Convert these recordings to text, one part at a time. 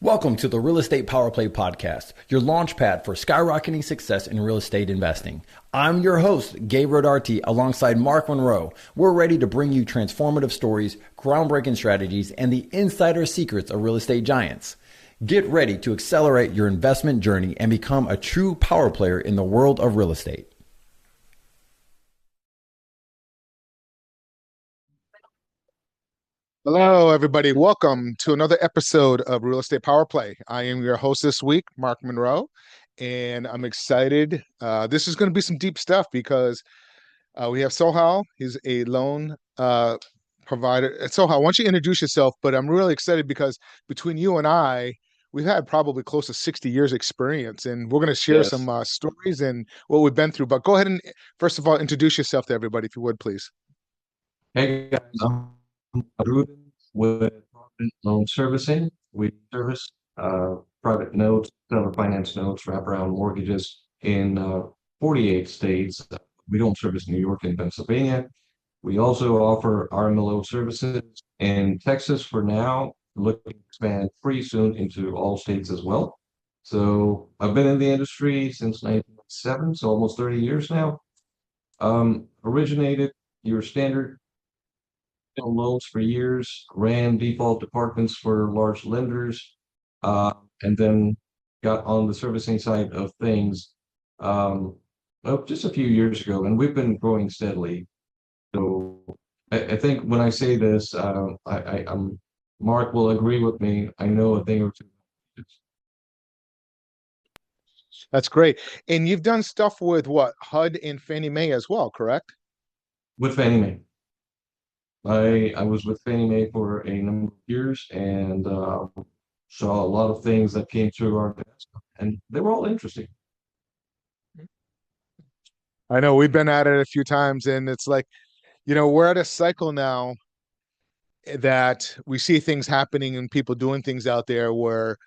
Welcome to the Real Estate Power Play Podcast, your launch pad for skyrocketing success in real estate investing. I'm your host, Gabe Rodarte, alongside Mark Monroe. We're ready to bring you transformative stories, groundbreaking strategies, and the insider secrets of real estate giants. Get ready to accelerate your investment journey and become a true power player in the world of real estate. Hello, everybody. Welcome to another episode of Real Estate Power Play. I am your host this week, Mark Monroe, and I'm excited. This is going to be some deep stuff because we have Sohail. He's a loan provider. Sohail, why don't you introduce yourself? But I'm really excited because between you and I, we've had probably close to 60 years experience, and we're going to share some stories and what we've been through. But go ahead and, first of all, introduce yourself to everybody, if you would, please. Hey guys, I'm Badruddin with Provident Loan Servicing. We service private notes, seller finance notes, wraparound mortgages in 48 states. We don't service New York and Pennsylvania. We also offer RMLO services in Texas for now, looking to expand pretty soon into all states as well. So I've been in the industry since 1997, so almost 30 years now. Originated your standard loans for years, ran default departments for large lenders, and then got on the servicing side of things just a few years ago, and we've been growing steadily. So I think when I say this, Mark will agree with me. I know a thing or two. That's great. And you've done stuff with what, HUD and Fannie Mae as well, correct? With Fannie Mae. I was with Fannie Mae for a number of years and saw a lot of things that came through our desk, and they were all interesting. I know we've been at it a few times, and it's like, we're at a cycle now that we see things happening and people doing things out there where,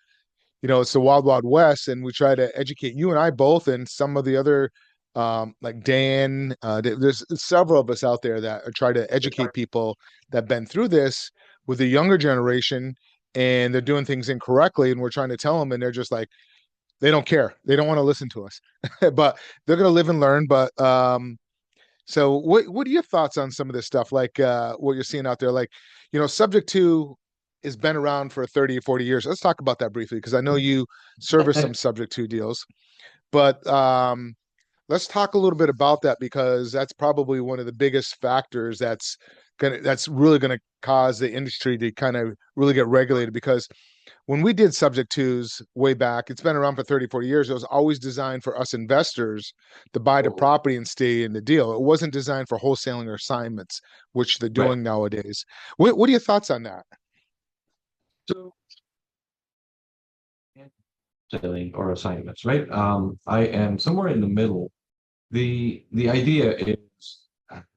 it's the wild, wild west, and we try to educate you and I both and some of the other like Dan, there's several of us out there that are trying to educate people that have been through this with the younger generation, and they're doing things incorrectly, and we're trying to tell them, and they're just like, they don't care. They don't want to listen to us, but they're going to live and learn. But so what are your thoughts on some of this stuff? Like what you're seeing out there, like, subject to has been around for 30 or 40 years. Let's talk about that briefly, because I know you service some subject to deals, but let's talk a little bit about that, because that's probably one of the biggest factors that's really gonna cause the industry to kind of really get regulated. Because when we did subject twos way back, it's been around for 30, 40 years. It was always designed for us investors to buy the property and stay in the deal. It wasn't designed for wholesaling or assignments, which they're doing nowadays. What are your thoughts on that? So or assignments, right? I am somewhere in the middle. The idea is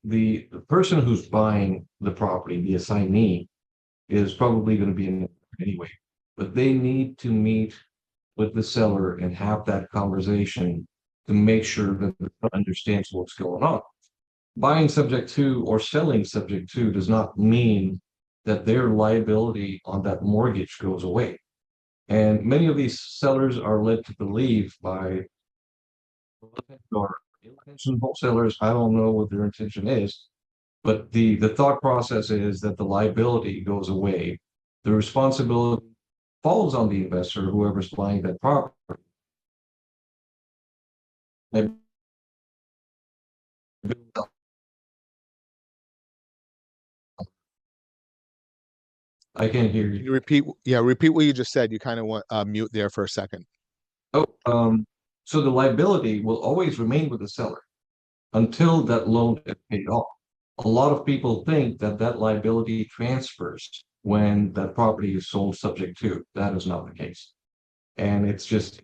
the person who's buying the property, the assignee, is probably going to be in it anyway, but they need to meet with the seller and have that conversation to make sure that the seller understands what's going on. Buying subject to or selling subject to does not mean that their liability on that mortgage goes away. And many of these sellers are led to believe by or ill-intentioned wholesalers. I don't know what their intention is, but the thought process is that the liability goes away. The responsibility falls on the investor, whoever's buying that property. I can't hear you. Can you repeat what you just said. You kind of want mute there for a second. So the liability will always remain with the seller until that loan is paid off. A lot of people think that that liability transfers when that property is sold subject to. That is not the case. And it's just,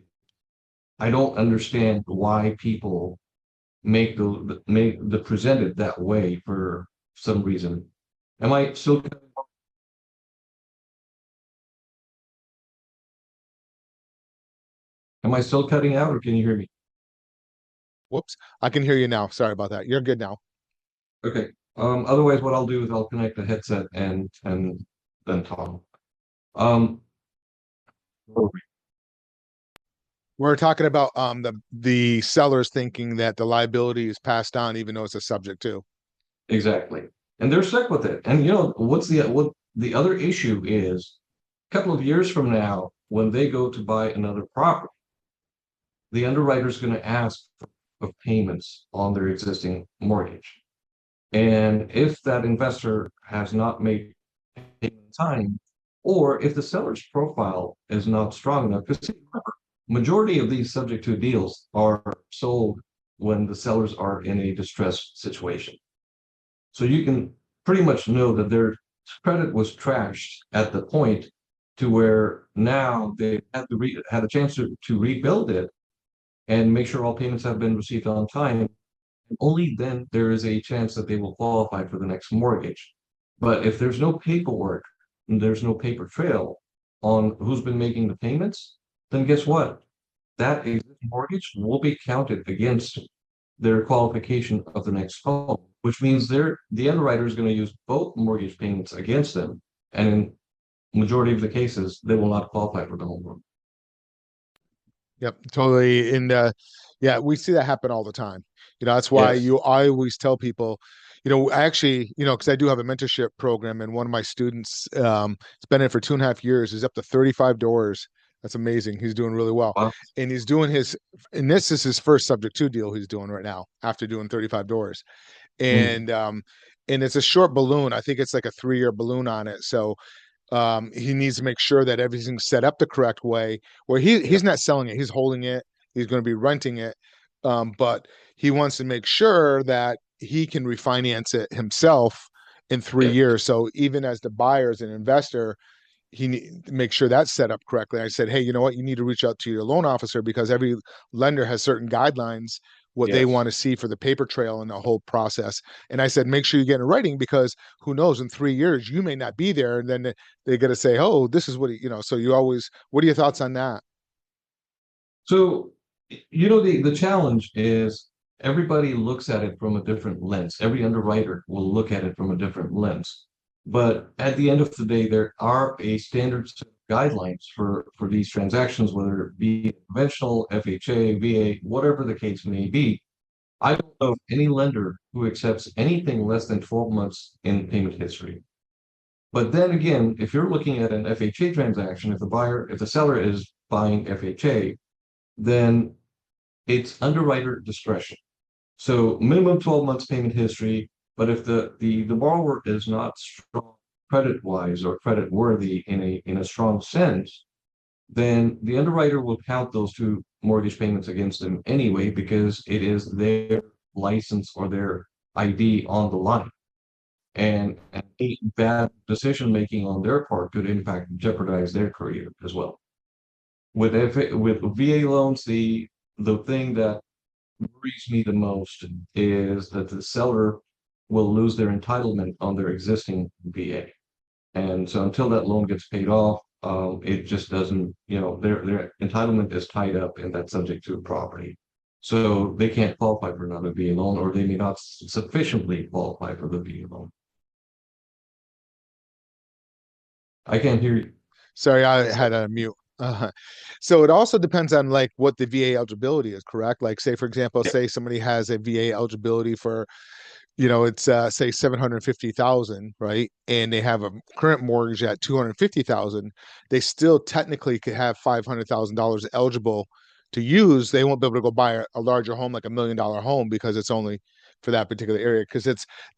I don't understand why people make the present it that way for some reason. Am I still? Am I still cutting out, or can you hear me? Whoops, I can hear you now. Sorry about that. You're good now. Okay. Otherwise, what I'll do is I'll connect the headset and then talk. We're talking about the sellers thinking that the liability is passed on, even though it's a subject to. Exactly. And they're stuck with it. And what the other issue is, a couple of years from now, when they go to buy another property, the underwriter is going to ask for payments on their existing mortgage. And if that investor has not made payment in time, or if the seller's profile is not strong enough, because majority of these subject to deals are sold when the sellers are in a distressed situation. So you can pretty much know that their credit was trashed at the point to where now they had a chance to rebuild it and make sure all payments have been received on time. Only then there is a chance that they will qualify for the next mortgage. But if there's no paperwork and there's no paper trail on who's been making the payments, then guess what? That existing mortgage will be counted against their qualification of the next home, which means the underwriter is going to use both mortgage payments against them. And in majority of the cases, they will not qualify for the home loan. Yep, totally. And yeah, we see that happen all the time. That's why Yes. I always tell people, I actually, because I do have a mentorship program, and one of my students, it's been in for 2.5 years, is up to 35 doors. That's amazing. He's doing really well. Wow. And he's doing and this is his first subject to deal he's doing right now after doing 35 doors. And it's a short balloon. I think it's like a 3-year balloon on it. So he needs to make sure that everything's set up the correct way, where he's not selling it, he's holding it, he's going to be renting it, but he wants to make sure that he can refinance it himself in 3 years. So even as the buyer, as an investor, make sure that's set up correctly. I said, hey, you know what, you need to reach out to your loan officer, because every lender has certain guidelines what they want to see for the paper trail and the whole process. And I said, make sure you get in writing, because who knows, in 3 years, you may not be there. And then they're going to say, oh, this is what, so you always, what are your thoughts on that? So, the challenge is everybody looks at it from a different lens. Every underwriter will look at it from a different lens. But at the end of the day, there are a standard set of guidelines for these transactions, whether it be conventional, FHA, VA, whatever the case may be. I don't know of any lender who accepts anything less than 12 months in payment history. But then again, if you're looking at an FHA transaction, if the seller is buying FHA, then it's underwriter discretion. So minimum 12 months payment history. But if the borrower is not strong credit wise or credit worthy in a strong sense, then the underwriter will count those 2 mortgage payments against them anyway, because it is their license or their ID on the line. And a bad decision making on their part could in fact jeopardize their career as well. With VA loans, the thing that worries me the most is that the seller will lose their entitlement on their existing VA. And so until that loan gets paid off, it just doesn't, their entitlement is tied up in that subject to property. So they can't qualify for another VA loan, or they may not sufficiently qualify for the VA loan. I can't hear you. Sorry, I had a mute. So it also depends on like what the VA eligibility is, correct? Like say, for example, say somebody has a VA eligibility for, it's say 750,000, right? And they have a current mortgage at 250,000. They still technically could have $500,000 eligible to use. They won't be able to go buy a larger home, like $1 million home, because it's only for that particular area. Because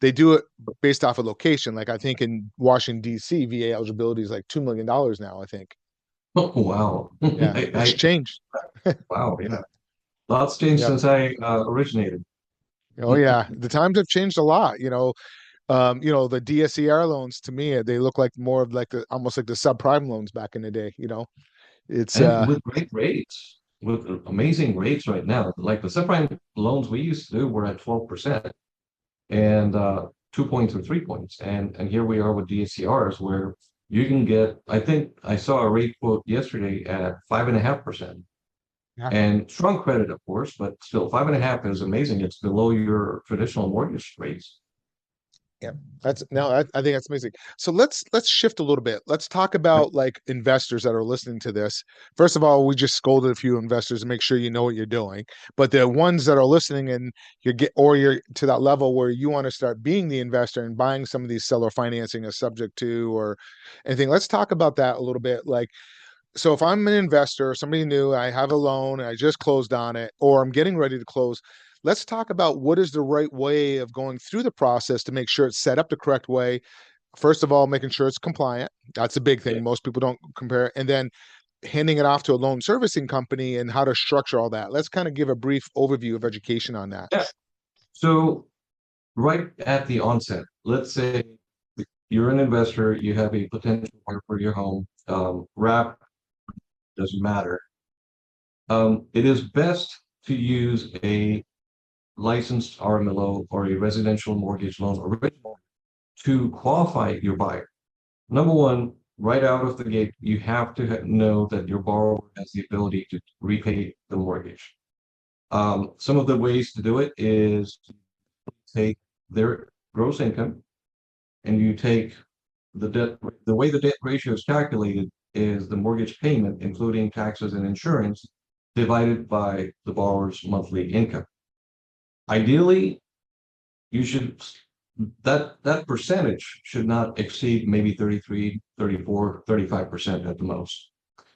they do it based off of location. Like I think in Washington D.C., VA eligibility is like $2 million now, I think. Oh, wow. Yeah, it's changed. Wow, yeah. Lots changed since I originated. Oh yeah, the times have changed a lot. The DSCR loans, to me, they look like more of like almost like the subprime loans back in the day. It's And with great rates, with amazing rates right now. Like the subprime loans we used to do were at 12% and 2 points or 3 points. And here we are with DSCRs where you can get, I think I saw a rate quote yesterday at 5.5%. Yeah. And strong credit, of course, but still 5.5 is amazing. It's below your traditional mortgage rates. Yeah, I think that's amazing. So let's shift a little bit. Let's talk about like investors that are listening to this. First of all, we just scolded a few investors to make sure you know what you're doing. But the ones that are listening and you're to that level where you want to start being the investor and buying some of these seller financing as subject to or anything. Let's talk about that a little bit. Like, so if I'm an investor, somebody new, I have a loan, I just closed on it, or I'm getting ready to close. Let's talk about what is the right way of going through the process to make sure it's set up the correct way. First of all, making sure it's compliant. That's a big Yeah. thing. Most people don't compare. And then handing it off to a loan servicing company and how to structure all that. Let's kind of give a brief overview of education on that. Yeah. So right at the onset, let's say you're an investor, you have a potential buyer for your home, wrap, doesn't matter. It is best to use a licensed RMLO or a residential mortgage loan original to qualify your buyer. Number one, right out of the gate, you have to know that your borrower has the ability to repay the mortgage. Some of the ways to do it is take their gross income and you take the debt. The way the debt ratio is calculated is the mortgage payment, including taxes and insurance, divided by the borrower's monthly income. Ideally, you should that percentage should not exceed maybe 33, 34, 35% at the most.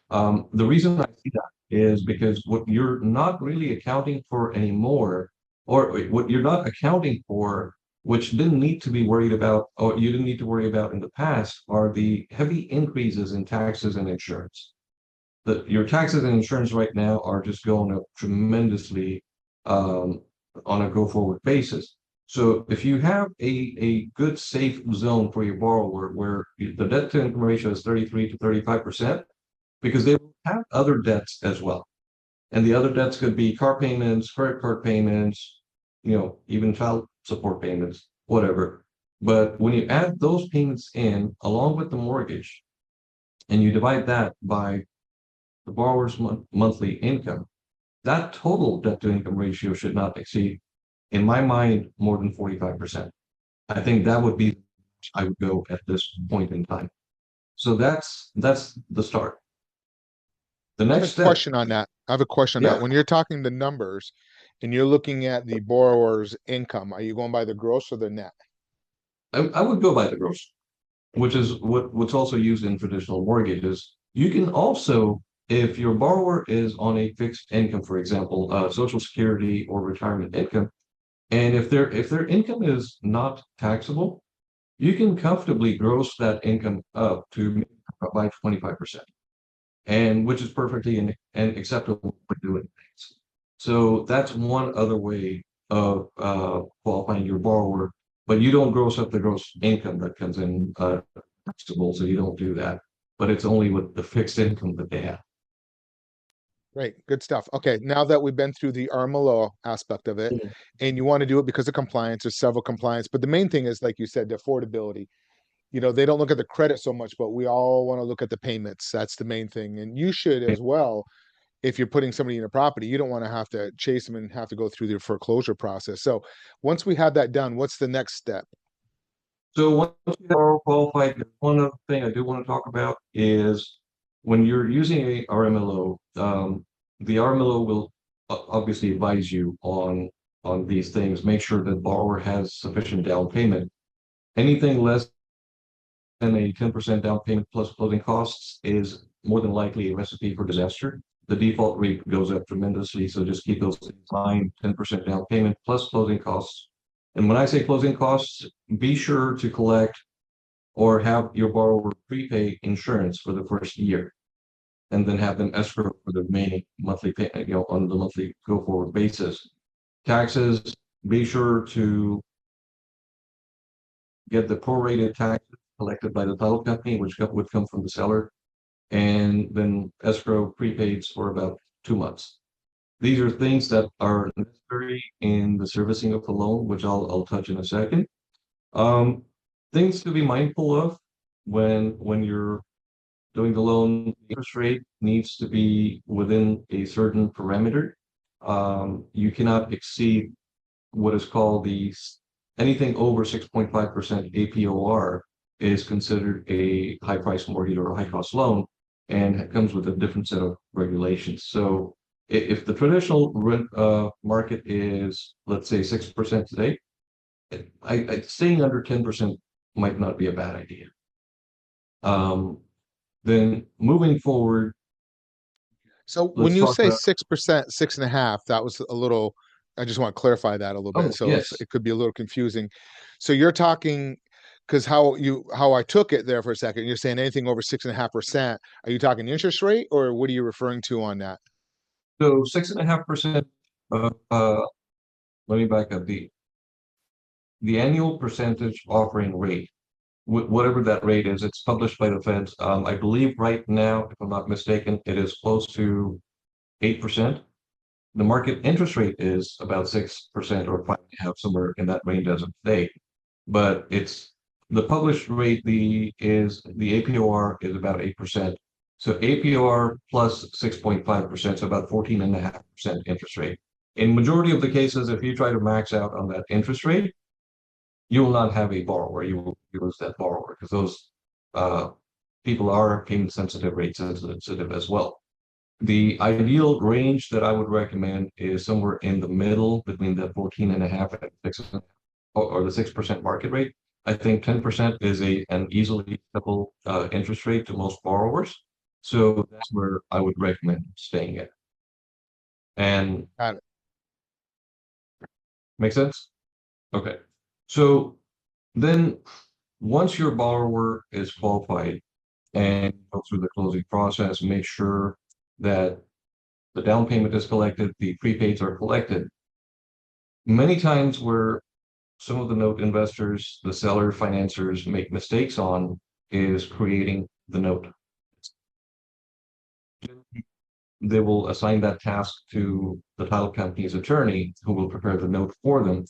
The reason I see that is because what you're not really accounting for anymore, or what you're not accounting for, which didn't need to be worried about, or you didn't need to worry about in the past, are the heavy increases in taxes and insurance. Your taxes and insurance right now are just going up tremendously on a go-forward basis. So if you have a good safe zone for your borrower where the debt to income ratio is 33 to 35%, because they will have other debts as well. And the other debts could be car payments, credit card payments, even child support payments, whatever. But when you add those payments in along with the mortgage and you divide that by the borrower's monthly income, that total debt to income ratio should not exceed, in my mind, more than 45%. I think that would be, I would go at this point in time. So that's the start. The I have next a step, question on that. I have a question on that. yeah, When you're talking the numbers and you're looking at the borrower's income, are you going by the gross or the net? I would go by the gross, which is what's also used in traditional mortgages. You can also, if your borrower is on a fixed income, for example, Social Security or retirement income, and if their income is not taxable, you can comfortably gross that income up to by 25%, and which is perfectly and acceptable for doing things. So that's one other way of qualifying your borrower, but you don't gross up the gross income that comes in taxable, so you don't do that. But it's only with the fixed income that they have. Great, good stuff. Okay, now that we've been through the RMLO aspect of it, Mhm. and you want to do it because of compliance, there's several compliance, but the main thing is, like you said, the affordability. They don't look at the credit so much, but we all want to look at the payments. That's the main thing. And you should as well, if you're putting somebody in a property, you don't want to have to chase them and have to go through the foreclosure process. So once we have that done, what's the next step? So once you are qualified, one other thing I do want to talk about is when you're using a RMLO, the RMLO will obviously advise you on these things. Make sure that borrower has sufficient down payment. Anything less than a 10% down payment plus closing costs is more than likely a recipe for disaster. The default rate goes up tremendously, so just keep those in mind. 10% down payment plus closing costs. And when I say closing costs, be sure to collect or have your borrower prepay insurance for the first year, and then have them escrow for the remaining monthly pay, on the monthly go forward basis. Taxes, be sure to get the prorated taxes collected by the title company, which would come from the seller, and then escrow prepaids for about 2 months. These are things that are necessary in the servicing of the loan, which I'll touch in a second. Um, Things to be mindful of when you're doing the loan. Interest rate needs to be within a certain parameter. You cannot exceed what is called the anything over 6.5% APOR is considered a high price mortgage or a high cost loan, and it comes with a different set of regulations. So if the traditional rent market is, let's say, 6% today, staying under 10% might not be a bad idea. Then moving forward, So when let's you talk say about. 6%, 6.5, that was a little, I just want to clarify that a little bit. Oh, So yes. it could be a little confusing. So you're talking, because how I took it there for a second, you're saying anything over 6.5%. Are you talking interest rate, or what are you referring to on that? So 6.5% of let me back up. The annual percentage offering rate, whatever that rate is, it's published by the feds. I believe right now, if I'm not mistaken, it is close to 8%. The market interest rate is about 6% or 5.5%, somewhere in that range as of today. But it's the published rate, the APOR is about 8%. So APOR plus 6.5%, so about 14.5% interest rate. In majority of the cases, if you try to max out on that interest rate, you will not have a borrower. You will lose that borrower because those people are payment sensitive, rate sensitive as well. The ideal range that I would recommend is somewhere in the middle between the 14.5 and 6, or the 6% market rate. I think 10% is an easily acceptable interest rate to most borrowers. So that's where I would recommend staying at. And Got it. make sense? Okay. So then once your borrower is qualified and go through the closing process, make sure that the down payment is collected, the prepaids are collected. Many times where some of the note investors, the seller financiers make mistakes on is creating the note. They will assign that task to the title company's attorney who will prepare the note for them.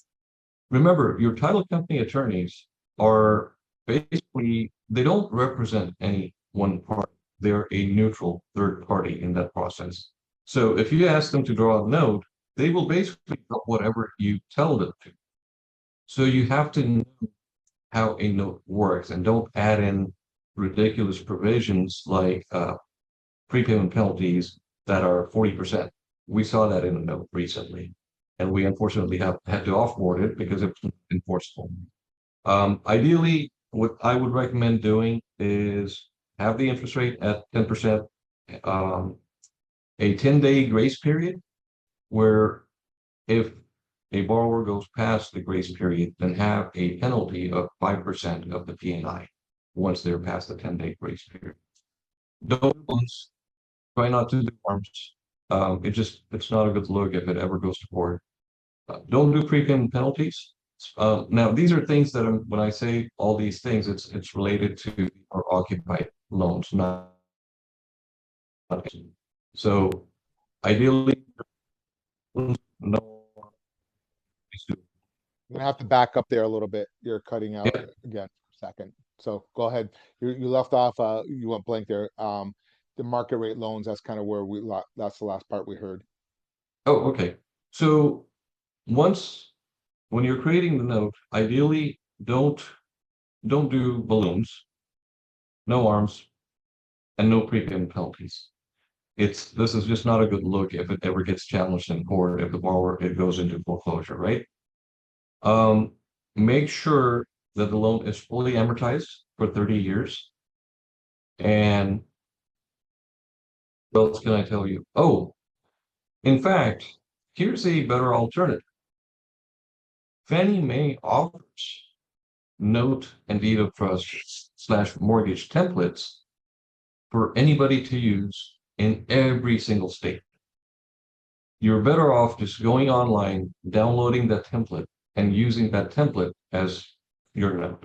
Remember, your title company attorneys are basically, they don't represent any one party. They're a neutral third party in that process. So if you ask them to draw a note, they will basically draw whatever you tell them to. So you have to know how a note works and don't add in ridiculous provisions like prepayment penalties that are 40%. We saw that in a note recently, and we unfortunately had to offboard it because it's enforceable. Ideally, what I would recommend doing is have the interest rate at 10%, a 10-day grace period, where if a borrower goes past the grace period, then have a penalty of 5% of the P&I once they're past the 10-day grace period. Don't try not to do arms. It's not a good look if it ever goes to court. Don't do prepayment penalties. Now, these are things that when I say all these things, it's related to our occupied loans, not. So ideally, no. I'm gonna have to back up there a little bit. You're cutting out Yeah. again for a second. So go ahead. You left off, you went blank there. The market rate loans, that's kind of where that's the last part we heard. Oh, okay. So when you're creating the note, ideally don't do balloons, no arms, and no prepayment penalties. This is just not a good look if it ever gets challenged in court, if the borrower it goes into foreclosure, right? Make sure that the loan is fully amortized for 30 years. And what else can I tell you? Oh, in fact, here's a better alternative. Fannie Mae offers note and deed of trust / mortgage templates for anybody to use in every single state. You're better off just going online, downloading that template, and using that template as your note.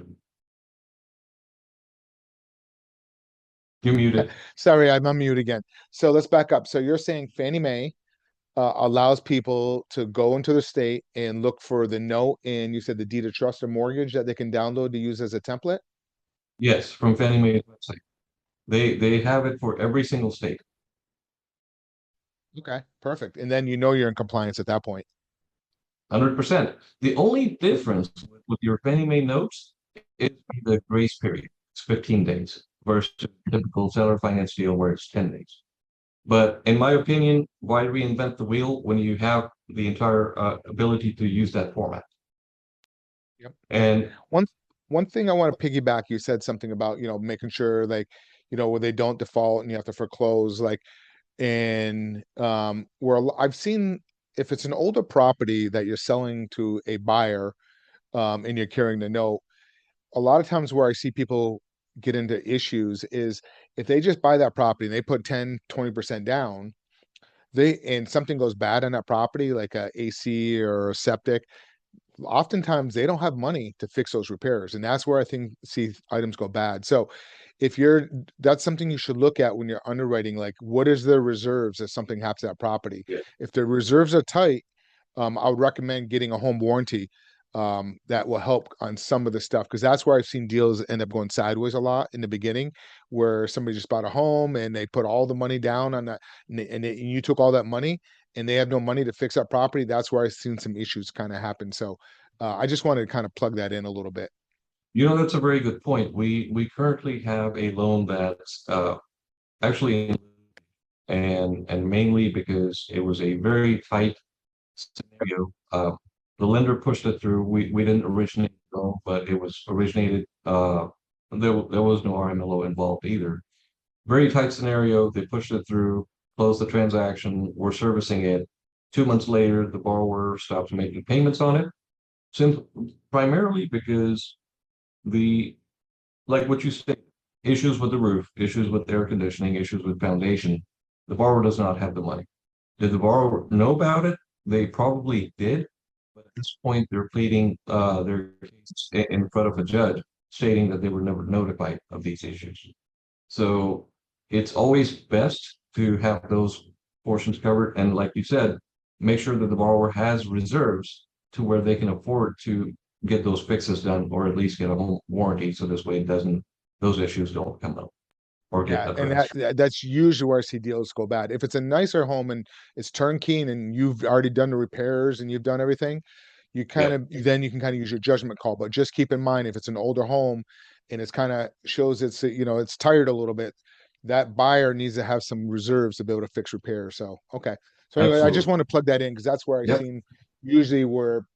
You're muted. Sorry, I'm on mute again. So let's back up. So you're saying Fannie Mae allows people to go into the state and look for the note, and you said the deed of trust or mortgage that they can download to use as a template? Yes, from Fannie Mae's website. They have it for every single state. Okay, perfect. And then you know you're in compliance at that point. 100%. The only difference with your Fannie Mae notes is the grace period. It's 15 days versus typical seller finance deal where it's 10 days. But in my opinion, why reinvent the wheel when you have the entire ability to use that format? Yep. And One thing I want to piggyback, you said something about, making sure like, where they don't default and you have to foreclose, like, and I've seen, if it's an older property that you're selling to a buyer, and you're carrying the note, a lot of times where I see people get into issues is if they just buy that property and they put 10-20% down, and something goes bad on that property, like a AC or a septic, oftentimes they don't have money to fix those repairs, and that's where I think see items go bad. So if you're that's something you should look at when you're underwriting, like what is their reserves if something happens to that property. yeah, If the reserves are tight, I would recommend getting a home warranty, that will help on some of the stuff, because that's where I've seen deals end up going sideways a lot in the beginning, where somebody just bought a home and they put all the money down on that, and you took all that money and they have no money to fix that property. That's where I've seen some issues kind of happen. So I just wanted to kind of plug that in a little bit. that's a very good point. We currently have a loan that's actually, and mainly because it was a very tight scenario. The lender pushed it through. We didn't originate the loan, but it was originated. There was no RMLO involved either. Very tight scenario. They pushed it through, closed the transaction. We're servicing it. 2 months later, the borrower stops making payments on it. Primarily because the like what you said, issues with the roof, issues with air conditioning, issues with foundation. The borrower does not have the money. Did the borrower know about it? They probably did, but at this point they're pleading their case in front of a judge, stating that they were never notified of these issues. So it's always best to have those portions covered, and like you said, make sure that the borrower has reserves to where they can afford to get those fixes done, or at least get a home warranty, so this way those issues don't come up or get Yeah, and addressed. that's usually where I see deals go bad. If it's a nicer home and it's turnkey and you've already done the repairs and you've done everything, Yeah, then you can kind of use your judgment call. But just keep in mind, if it's an older home and it's kind of shows it's tired a little bit, that buyer needs to have some reserves to be able to fix repairs. So okay. So anyway, I just absolutely. want to plug that in because that's where I've Yep. seen usually where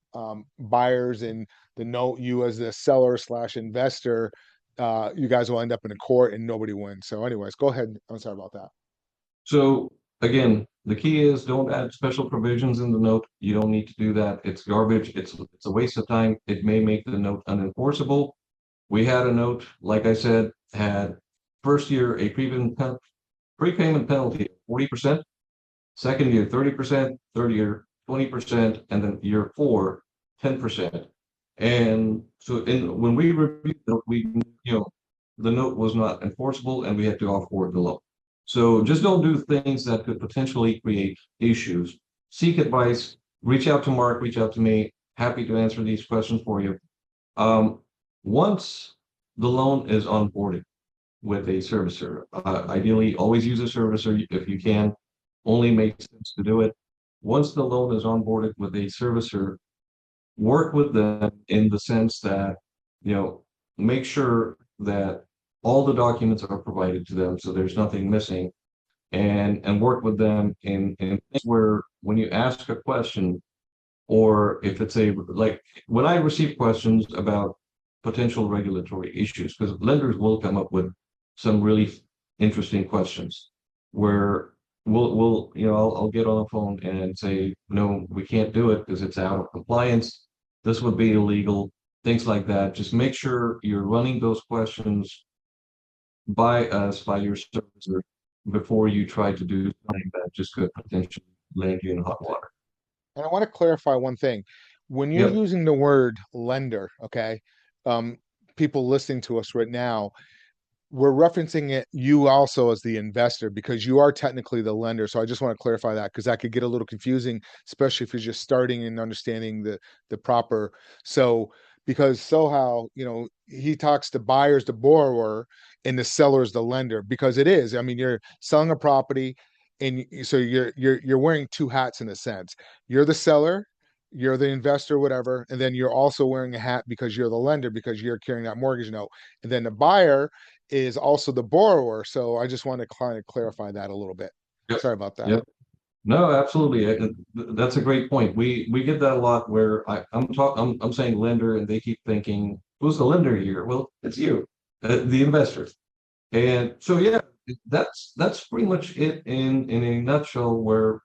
buyers and the note, you as the seller slash investor, you guys will end up in a court and nobody wins. So anyways, go ahead. I'm sorry about that. So again, the key is don't add special provisions in the note. You don't need to do that. It's garbage. It's a waste of time. It may make the note unenforceable. We had a note, like I said, had first year a prepayment penalty of 40%, second year 30%, third year 20%, and then year four 10%. And so when we reviewed it, the note was not enforceable and we had to offboard the loan. So just don't do things that could potentially create issues. Seek advice, reach out to Mark, reach out to me. Happy to answer these questions for you. Once the loan is onboarded with a servicer, ideally always use a servicer if you can. Only makes sense to do it. Once the loan is onboarded with a servicer, work with them in the sense that, make sure that all the documents are provided to them so there's nothing missing, and work with them in things where when you ask a question, or if it's like when I receive questions about potential regulatory issues, because lenders will come up with some really interesting questions where I'll get on the phone and say, no, we can't do it because it's out of compliance. This would be illegal, things like that. Just make sure you're running those questions by your servicer before you try to do something that just could potentially land you in hot water. And I want to clarify one thing. When you're Yep. using the word lender, okay, um, people listening to us right now, we're referencing it you also as the investor because you are technically the lender. So I just want to clarify that because that could get a little confusing, especially if you're just starting and understanding the proper. So because Sohail, he talks to buyers, the borrower, and the seller is the lender because it is. I mean, you're selling a property, and so you're wearing two hats in a sense. You're the seller, you're the investor, whatever, and then you're also wearing a hat because you're the lender because you're carrying that mortgage note. And then the buyer is also the borrower. So I just want to kind of clarify that a little bit. Yep. Sorry about that. Yep. No, absolutely. That's a great point. We get that a lot where I'm saying lender and they keep thinking, who's the lender here? Well, it's you, the investor. And so yeah, that's pretty much it in a nutshell. Where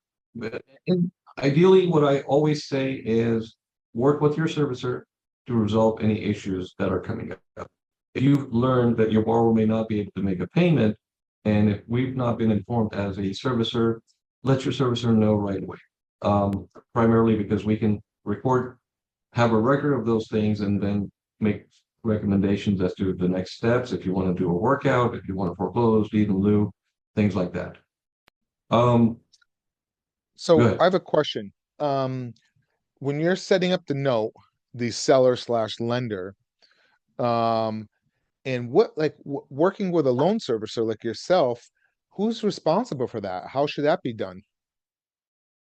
and ideally, what I always say is work with your servicer to resolve any issues that are coming up. If you've learned that your borrower may not be able to make a payment, and if we've not been informed as a servicer, let your servicer know right away. Primarily because we can have a record of those things, and then make recommendations as to the next steps. If you want to do a workout, if you want to foreclose, deed in lieu, things like that. Go So ahead. I have a question. When you're setting up the note, the seller slash lender, and what like working with a loan servicer like yourself, who's responsible for that? How should that be done?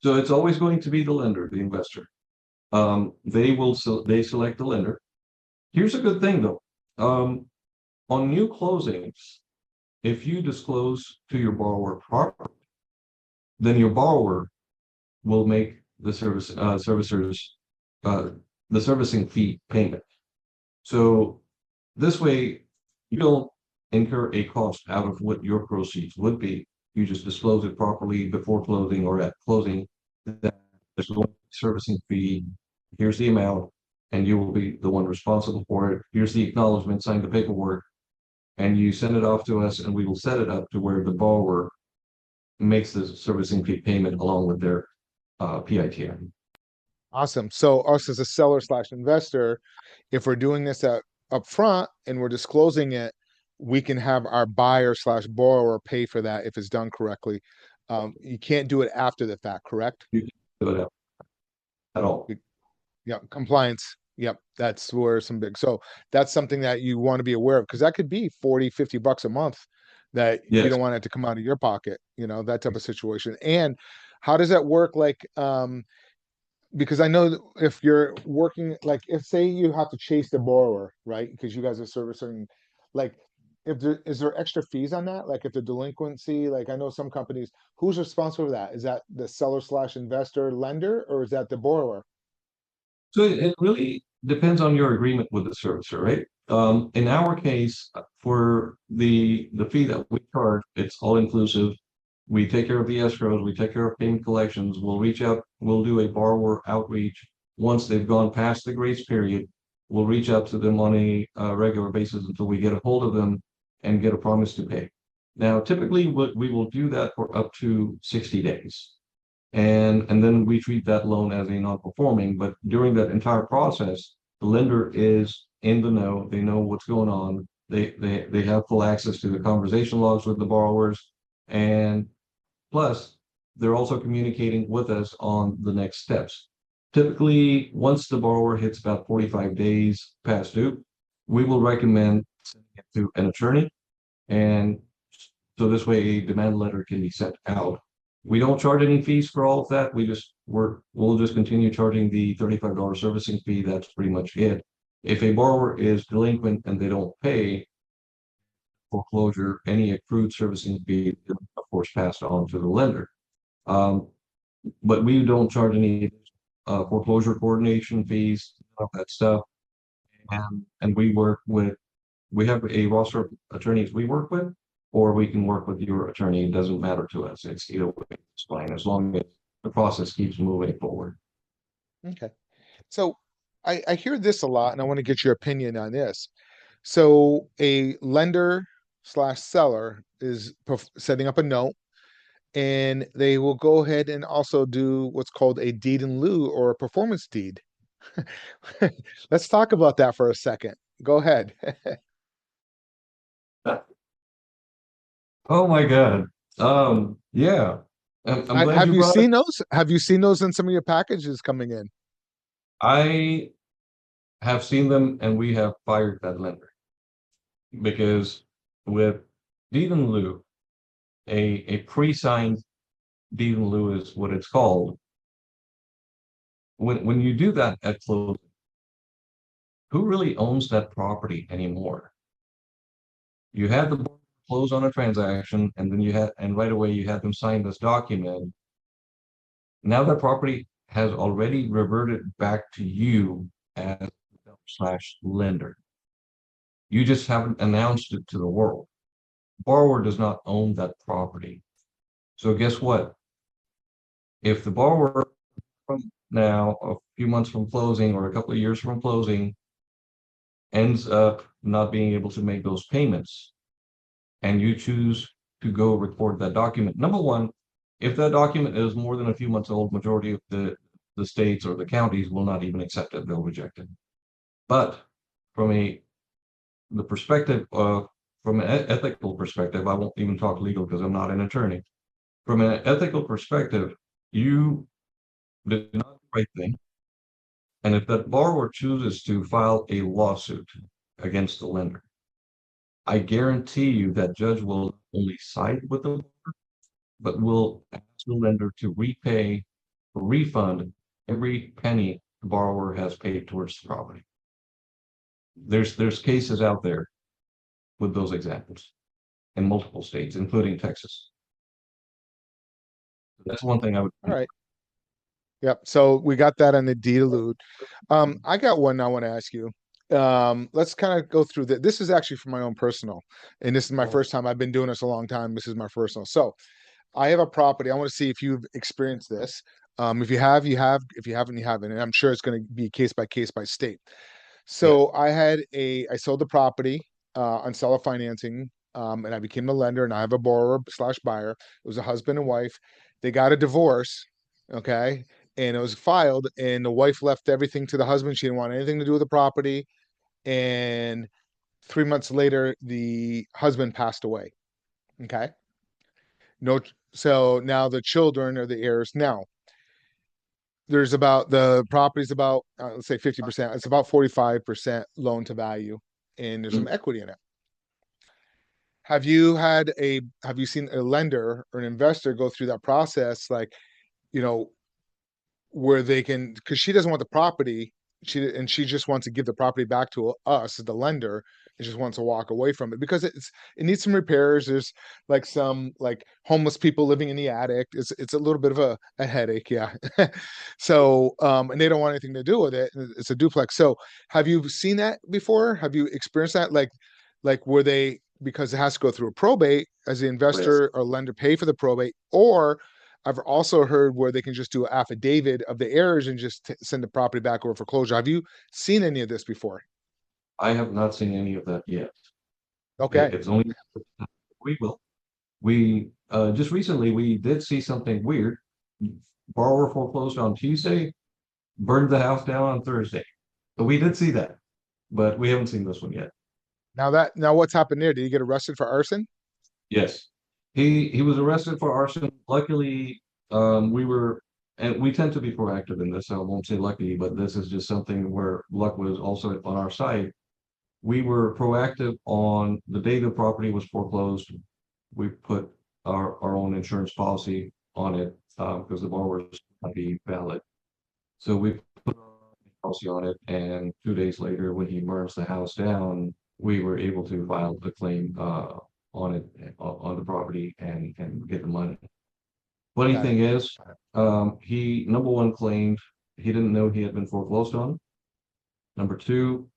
So it's always going to be the lender, the investor. They select the lender. Here's a good thing though. On new closings, if you disclose to your borrower properly, then your borrower will make the the servicing fee payment. So this way, you don't incur a cost out of what your proceeds would be. You just disclose it properly before closing or at closing. That there's a servicing fee. Here's the amount, and you will be the one responsible for it. Here's the acknowledgement, sign the paperwork, and you send it off to us, and we will set it up to where the borrower makes the servicing fee payment along with their PITM. Awesome. So us as a seller slash investor, if we're doing this up front and we're disclosing it, we can have our buyer slash borrower pay for that if it's done correctly. You can't do it after the fact, correct? You can't do it at all. Yeah, compliance. Yep, that's where so that's something that you want to be aware of, because that could be 40, $50 a month that you Yes. don't want it to come out of your pocket, that type of situation. And how does that work? Like, because I know that if you're working, like if say you have to chase the borrower, right? Because you guys are servicing, like is there extra fees on that? Like if the delinquency, like I know some companies, who's responsible for that? Is that the seller slash investor lender, or is that the borrower? So it really depends on your agreement with the servicer, right? In our case, for the fee that we charge, it's all inclusive. We take care of the escrows, we take care of payment collections. We'll reach out, we'll do a borrower outreach once they've gone past the grace period. We'll reach out to them on a regular basis until we get a hold of them and get a promise to pay. Now, typically, we will do that for up to 60 days. And then we treat that loan as a non-performing. But during that entire process, the lender is in the know. They know what's going on. They have full access to the conversation logs with the borrowers, and plus they're also communicating with us on the next steps. Typically, once the borrower hits about 45 days past due, we will recommend sending it to an attorney, and so this way a demand letter can be sent out. We don't charge any fees for all of that. We'll just continue charging the $35 servicing fee. That's pretty much it. If a borrower is delinquent and they don't pay foreclosure, any accrued servicing fee, of course, passed on to the lender. But we don't charge any foreclosure coordination fees, all that stuff. And we have a roster of attorneys we work with, or we can work with your attorney. It doesn't matter to us. It's either way, it's fine, as long as the process keeps moving forward. Okay. So I hear this a lot, and I want to get your opinion on this. So a lender slash seller is setting up a note, and they will go ahead and also do what's called a deed in lieu or a performance deed. Let's talk about that for a second. Go ahead. Oh my God. Yeah. I'm glad Have you you brought it. seen those? Have you seen those in some of your packages coming in? I have seen them, and we have fired that lender because with deed in lieu, a pre-signed deed in lieu is what it's called. when you do that at closing, who really owns that property anymore? You had the borrower close on a transaction, and then right away you had them sign this document. Now that property has already reverted back to you as slash lender. You just haven't announced it to the world. Borrower does not own that property. So guess what? If the borrower from now, a few months from closing or a couple of years from closing, ends up not being able to make those payments, and you choose to go record that document, number one, if that document is more than a few months old, majority of the states or the counties will not even accept it, they'll reject it. But from the perspective of, from an ethical perspective, I won't even talk legal because I'm not an attorney. From an ethical perspective, you did not do the right thing. And if that borrower chooses to file a lawsuit against the lender, I guarantee you that judge will only side with the lender, but will ask the lender to repay or refund every penny the borrower has paid towards the property. There's cases out there with those examples in multiple states, including Texas. That's one thing I would. All right. Yep. So we got that on the delude. I got one I want to ask you. Let's kind of go through that. This is actually for my own personal, and this is my first time. I've been doing this a long time. This is my personal. So I have a property. I want to see if you've experienced this. If you have, you have. If you haven't, you haven't. And I'm sure it's going to be case by state. So I sold the property on seller financing, and I became the lender, and I have a borrower slash buyer. It was a husband and wife. They got a divorce, okay, and it was filed, and the wife left everything to the husband. She didn't want anything to do with the property. And 3 months later, the husband passed away. Okay. No, so now the children are the heirs. Now, there's about the property's about let's say 50%. It's about 45% loan to value, and there's some equity in it. Have you seen a lender or an investor go through that process, like, where they can, because she doesn't want the property, she just wants to give the property back to us, the lender, and just wants to walk away from it because it needs some repairs. There's like some like homeless people living in the attic. It's a little bit of a headache, yeah. So and they don't want anything to do with it. It's a duplex. So have you seen that before? Have you experienced that? Like were they, because it has to go through a probate, as the investor or lender pay for the probate, or I've also heard where they can just do an affidavit of the heirs and just send the property back over foreclosure. Have you seen any of this before? I have not seen any of that yet. Okay. It's only we will. We just recently we did see something weird. Borrower foreclosed on Tuesday, burned the house down on Thursday. So we did see that, but we haven't seen this one yet. Now what's happened there? Did he get arrested for arson? Yes. He was arrested for arson. Luckily, we tend to be proactive in this. I won't say lucky, but this is just something where luck was also on our side. We were proactive on the day the property was foreclosed. We put our own insurance policy on it because the borrower was not be valid. So we put our policy on it, and 2 days later, when he burns the house down, we were able to file the claim on it, on the property, and get the money. Funny thing is, he, number one, claimed he didn't know he had been foreclosed on. Number two,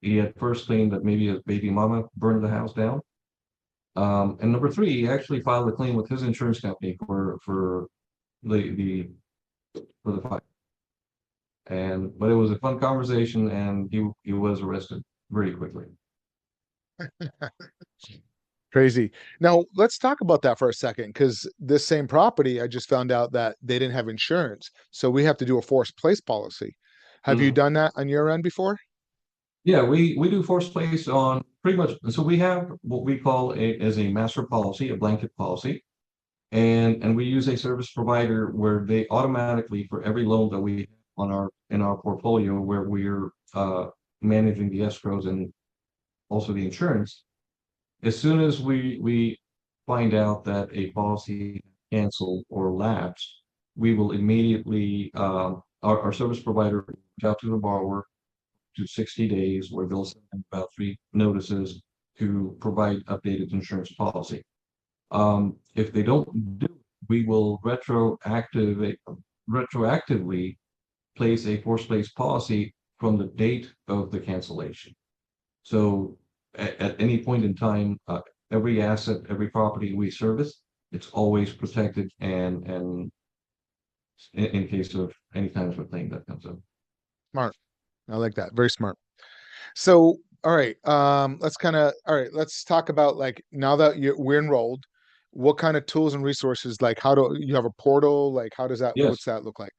he had first claimed that maybe his baby mama burned the house down. And number three, he actually filed a claim with his insurance company for the fire. But it was a fun conversation, and he was arrested very quickly. Crazy. Now let's talk about that for a second, because this same property, I just found out that they didn't have insurance, so we have to do a forced place policy. Have you done that on your end before? Yeah, we do forced place on pretty much. So we have what we call as a master policy, a blanket policy, and we use a service provider where they automatically, for every loan that we have in our portfolio, where we're managing the escrows and also the insurance, as soon as we find out that a policy canceled or lapsed, we will immediately our service provider will reach out to the borrower to 60 days, where they'll send them about 3 notices to provide updated insurance policy. If they don't do it, we will retroactively place a forced place policy from the date of the cancellation. So at any point in time, every asset, every property we service, it's always protected, and in case of any kind of a thing that comes up. Smart. I like that. Very smart. So, all right. Let's talk about, like, now that we're enrolled, what kind of tools and resources, like, how do you have a portal? Like, Yes. what's that look like?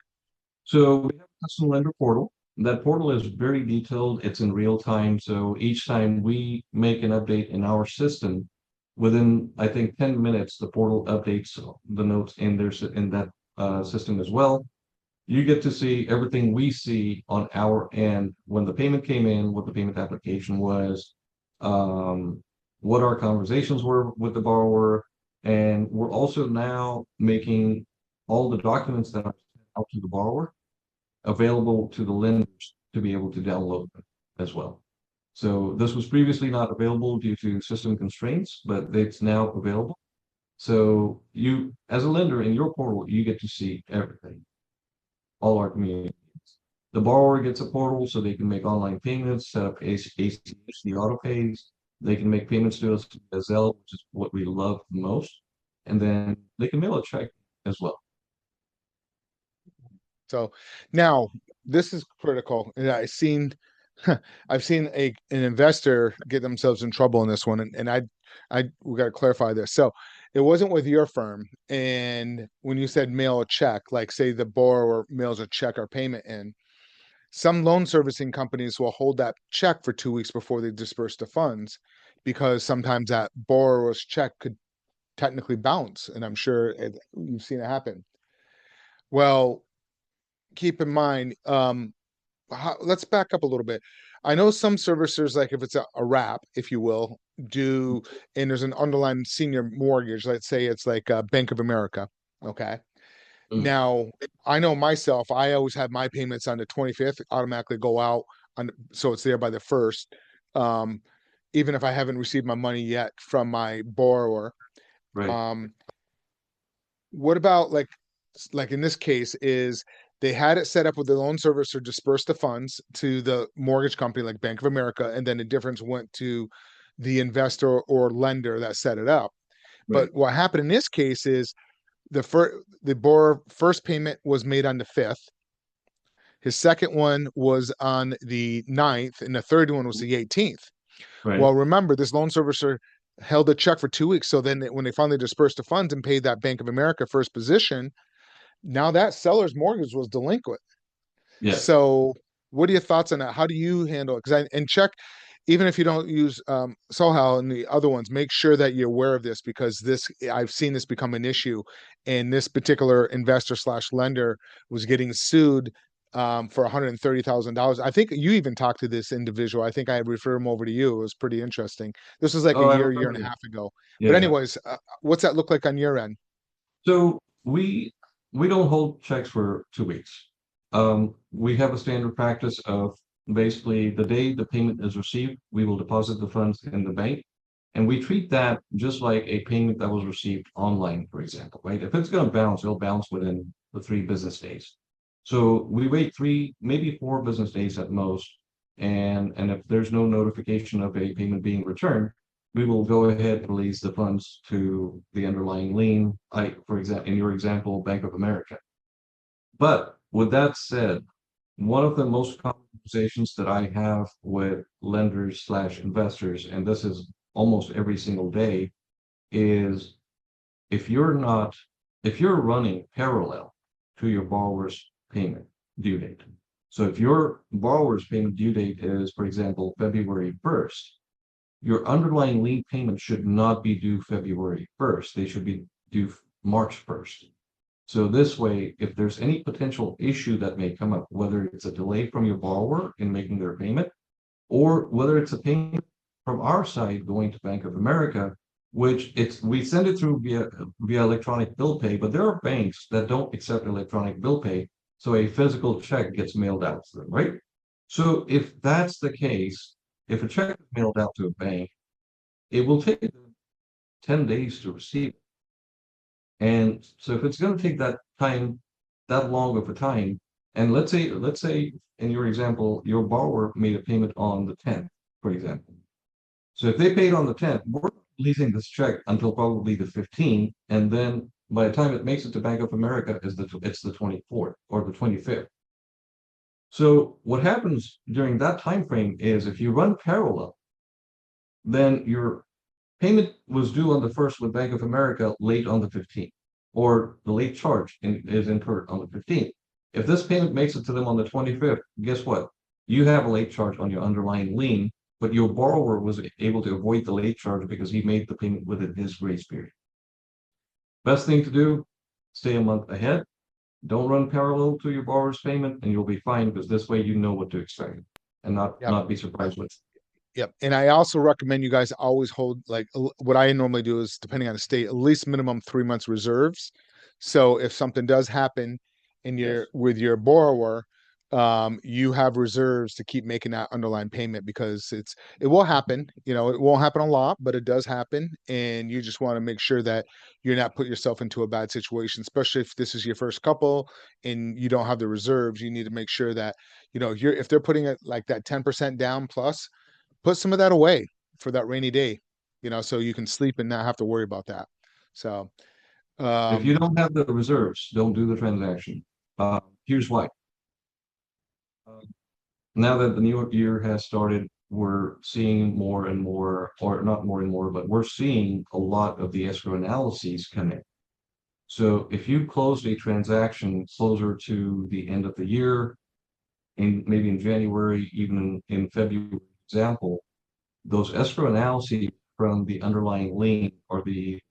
So we have a custom lender portal. That portal is very detailed. It's in real time. So each time we make an update in our system, within, I think, 10 minutes, the portal updates the notes in that system as well. You get to see everything we see on our end, when the payment came in, what the payment application was, what our conversations were with the borrower, and we're also now making all the documents that are sent out to the borrower available to the lenders to be able to download them as well. So this was previously not available due to system constraints, but it's now available. So you, as a lender in your portal, you get to see everything, all our communications. The borrower gets a portal so they can make online payments, set up ACH, the auto pays. They can make payments to us as Zelle, which is what we love the most. And then they can mail a check as well. So now this is critical. And I've seen an investor get themselves in trouble in this one. And we got to clarify this. So it wasn't with your firm. And when you said mail a check, like, say the borrower mails a check or payment in, some loan servicing companies will hold that check for 2 weeks before they disperse the funds, because sometimes that borrower's check could technically bounce. And I'm sure you've seen it happen. Well, keep in mind, let's back up a little bit. I know some servicers, like if it's a wrap, if you will, and there's an underlying senior mortgage, let's say it's like Bank of America. Okay. Now, I know myself, I always have my payments on the 25th automatically go out so it's there by the 1st. Even if I haven't received my money yet from my borrower. Right. What about, like in this case, is they had it set up with the loan servicer disperse the funds to the mortgage company like Bank of America, and then the difference went to the investor or lender that set it up. Right. But what happened in this case is the borrower first payment was made on the 5th. His second one was on the 9th, and the third one was the 18th. Right. Well, remember, this loan servicer held a check for 2 weeks. So then when they finally dispersed the funds and paid that Bank of America first position, now that seller's mortgage was delinquent. Yes. So what are your thoughts on that? How do you handle it? And check, even if you don't use Sohail and the other ones, make sure that you're aware of this, because I've seen this become an issue. And this particular investor / lender was getting sued for $130,000. I think you even talked to this individual. I think I referred him over to you. It was pretty interesting. This was like a year and a half ago. Yeah, but anyways, what's that look like on your end? So we don't hold checks for 2 weeks. We have a standard practice of basically the day the payment is received, we will deposit the funds in the bank. And we treat that just like a payment that was received online, for example, right? If it's going to bounce, it'll bounce within the 3 business days. So we wait 3, maybe 4 business days at most. And if there's no notification of a payment being returned, we will go ahead and release the funds to the underlying lien, for example, in your example, Bank of America. But with that said, one of the most common conversations that I have with lenders / investors, and this is almost every single day, is if you're running parallel to your borrower's payment due date. So if your borrower's payment due date is, for example, February 1st, your underlying lien payment should not be due February 1st. They should be due March 1st. So this way, if there's any potential issue that may come up, whether it's a delay from your borrower in making their payment, or whether it's a payment from our side going to Bank of America, which we send it through via electronic bill pay, but there are banks that don't accept electronic bill pay. So a physical check gets mailed out to them, right? So if that's the case, if a check is mailed out to a bank, it will take them 10 days to receive it. And so if it's going to take that time, that long of a time, and let's say in your example, your borrower made a payment on the 10th, for example. So if they paid on the 10th, we're not releasing this check until probably the 15th, and then by the time it makes it to Bank of America, it's the 24th or the 25th. So what happens during that time frame is if you run parallel, then your payment was due on the 1st with Bank of America late on the 15th, or the late charge is incurred on the 15th. If this payment makes it to them on the 25th, guess what? You have a late charge on your underlying lien, but your borrower was able to avoid the late charge because he made the payment within his grace period. Best thing to do, stay a month ahead. Don't run parallel to your borrower's payment, and you'll be fine because this way you know what to expect and not be surprised with. Yep. And I also recommend you guys always hold, like, what I normally do is, depending on the state, at least minimum 3 months reserves. So if something does happen and you're with your borrower, you have reserves to keep making that underlying payment, because it will happen. You know, it won't happen a lot, but it does happen. And you just want to make sure that you're not putting yourself into a bad situation, especially if this is your first couple and you don't have the reserves. You need to make sure that, you know, if they're putting it like that 10% down plus, put some of that away for that rainy day, you know, so you can sleep and not have to worry about that. So, If you don't have the reserves, don't do the transaction. Here's why. Now that the new year has started, we're seeing more and more, or not more and more, but we're seeing a lot of the escrow analyses come in. So if you closed a transaction closer to the end of the year, maybe in January, even in February, for example, those escrow analyses from the underlying lien or i.e.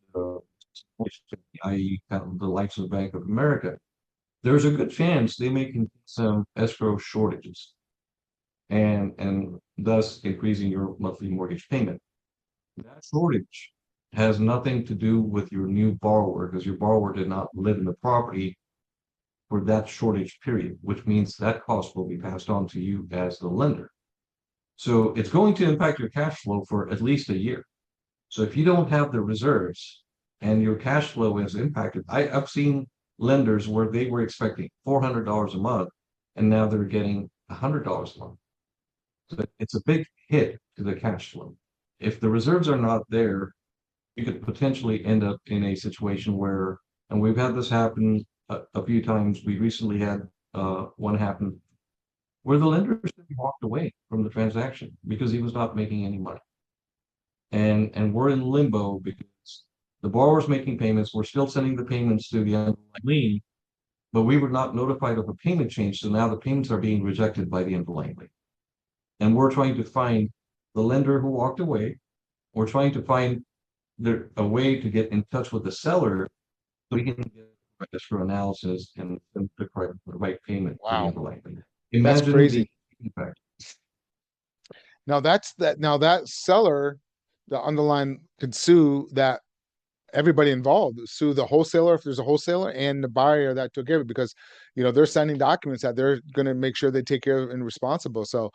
the likes of Bank of America, there's a good chance they may contain some escrow shortages and thus increasing your monthly mortgage payment. That shortage has nothing to do with your new borrower, because your borrower did not live in the property for that shortage period, which means that cost will be passed on to you as the lender. So it's going to impact your cash flow for at least a year. So if you don't have the reserves and your cash flow is impacted, I've seen lenders where they were expecting $400 a month and now they're getting $100 a month. So it's a big hit to the cash flow. If the reserves are not there, you could potentially end up in a situation where, and we've had this happen a few times. We recently had one happen where the lender walked away from the transaction because he was not making any money. And we're in limbo because the borrower's making payments. We're still sending the payments to the underlying lien, but we were not notified of a payment change. So now the payments are being rejected by the underlying lien. And we're trying to find the lender who walked away. We're trying to find a way to get in touch with the seller so we can get escrow analysis and the right payment to the wow, underlying lien. that's Imagine crazy. the impact. Now that seller, the underlying, could sue that everybody involved, sue the wholesaler if there's a wholesaler and the buyer that took care of it, because, you know, they're signing documents that they're going to make sure they take care of and responsible. So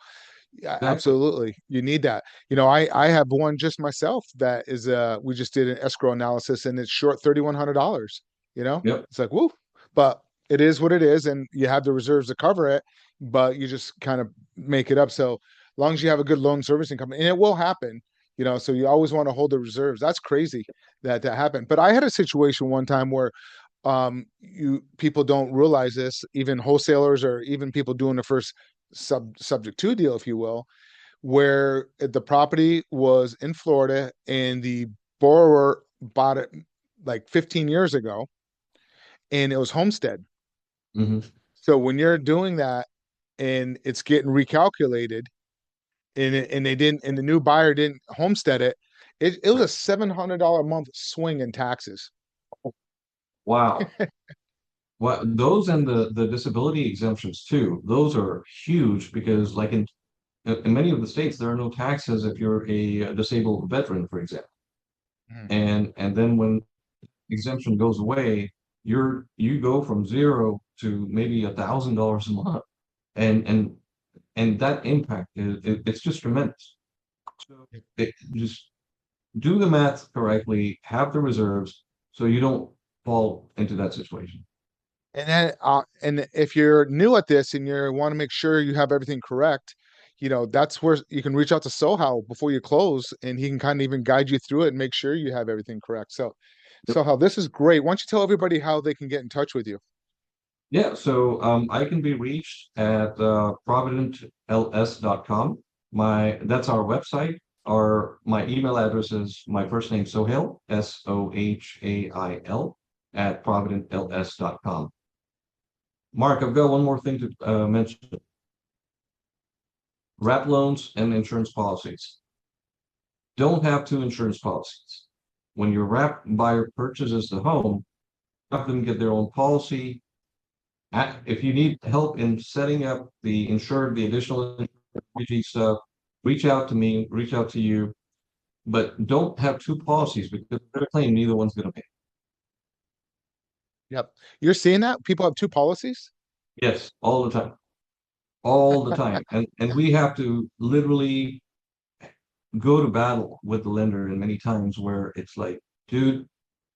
yeah, Exactly. absolutely. You need that. You know, I have one just myself that is we just did an escrow analysis and it's short $3,100, you know? Yep. It's like, woo. But it is what it is, and you have the reserves to cover it, but you just kind of make it up. So as long as you have a good loan servicing company, and it will happen, you know, so you always want to hold the reserves. That's crazy that happened. But I had a situation one time where people don't realize this, even wholesalers or even people doing the first subject to deal, if you will, where the property was in Florida and the borrower bought it like 15 years ago and it was homestead. Mm-hmm. So when you're doing that and it's getting recalculated and they didn't, and the new buyer didn't homestead it, it was a $700 a month swing in taxes. Wow. Well, those and the disability exemptions too, those are huge because like in many of the states, there are no taxes if you're a disabled veteran, for example. Mhm. And then when exemption goes away, you go from 0 to maybe $1,000 a month, and that impact it's just tremendous. So just do the math correctly, have the reserves, so you don't fall into that situation. And then, and if you're new at this and you want to make sure you have everything correct, that's where you can reach out to Sohail before you close, and he can kind of even guide you through it and make sure you have everything correct. So, Yep. Sohail, this is great. Why don't you tell everybody how they can get in touch with you? Yeah, so I can be reached at providentls.com. That's our website. My email address is my first name, Sohail, Sohail, at providentls.com. Mark, I've got one more thing to mention. Wrap loans and insurance policies. Don't have two insurance policies. When your wrap buyer purchases the home, have them get their own policy. If you need help in setting up the additional stuff, reach out to me, reach out to you, but don't have two policies because if they're claim neither one's going to pay. Yep. You're seeing that? People have two policies? Yes, all the time. All the time. And we have to literally go to battle with the lender, and many times where it's like, dude,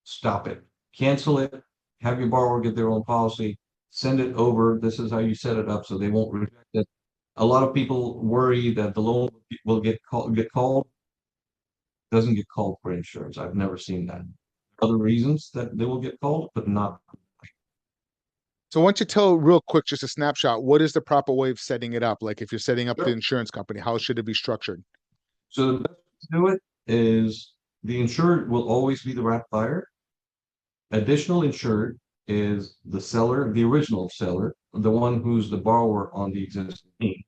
stop it. Cancel it. Have your borrower get their own policy. Send it over. This is how you set it up so they won't reject it. A lot of people worry that the loan will get called. Doesn't get called for insurance. I've never seen that. Other reasons that they will get called, but not. So why don't you tell real quick, just a snapshot, what is the proper way of setting it up? Like if you're setting up the insurance company, how should it be structured? So the best way to do it is the insured will always be the wrap buyer. Additional insured is the seller, the original seller, the one who's the borrower on the existing lien.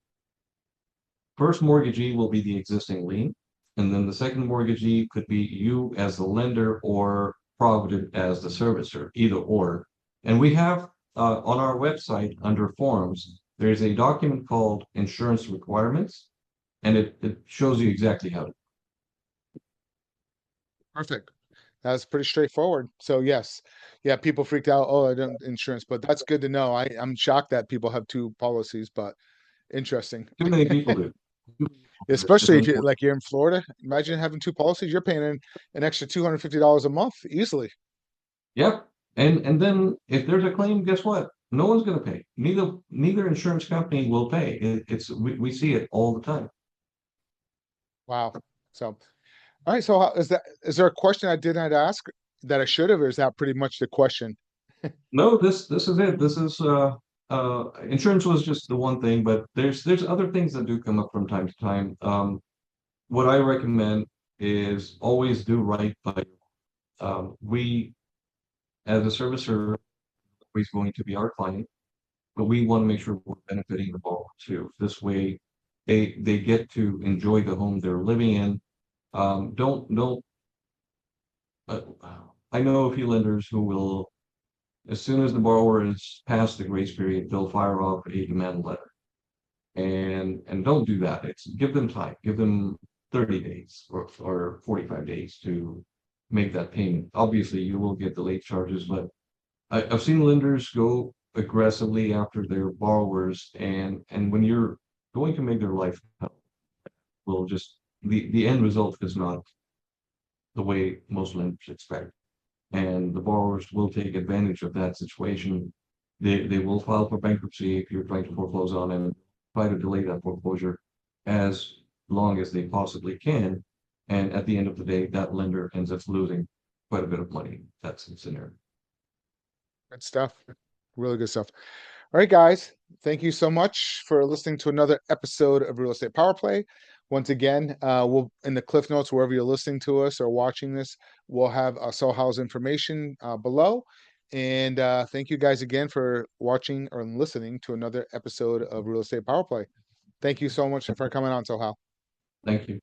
First mortgagee will be the existing lien, and then the second mortgagee could be you as the lender or Provident as the servicer, either or. And we have on our website under forms, there's a document called Insurance Requirements, and it shows you exactly how to. Perfect. That's pretty straightforward. So yes, yeah, people freaked out. Oh, I don't insurance, but that's good to know. I'm shocked that people have two policies, but interesting. Too many people do. Especially if you're in Florida. Imagine having two policies. You're paying an extra $250 a month easily. Yep. And then if there's a claim, guess what? No one's going to pay. Neither insurance company will pay. We see it all the time. Wow. So, all right. So is there a question I did not ask that I should have, or is that pretty much the question? No, this is it. This is insurance was just the one thing, but there's other things that do come up from time to time. What I recommend is always do right by. We as a servicer always going to be our client, but we want to make sure we're benefiting the borrower too. This way, they get to enjoy the home they're living in. Don't. I know a few lenders who will, as soon as the borrower is past the grace period, they'll fire off a demand letter, and don't do that. It's give them time. Give them 30 days or 45 days to make that payment. Obviously, you will get the late charges, but I've seen lenders go aggressively after their borrowers, and when you're going to make their life hell, will just the end result is not the way most lenders expect, and the borrowers will take advantage of that situation. They will file for bankruptcy if you're trying to foreclose on them, try to delay that foreclosure as long as they possibly can, and at the end of the day, that lender ends up losing quite a bit of money. That's the scenario. Good stuff. Really good stuff. All right, guys. Thank you so much for listening to another episode of Real Estate Power Play. Once again, we'll in the cliff notes, wherever you're listening to us or watching this, we'll have Sohail's information below. And thank you guys again for watching or listening to another episode of Real Estate Power Play. Thank you so much for coming on, Sohail. Thank you.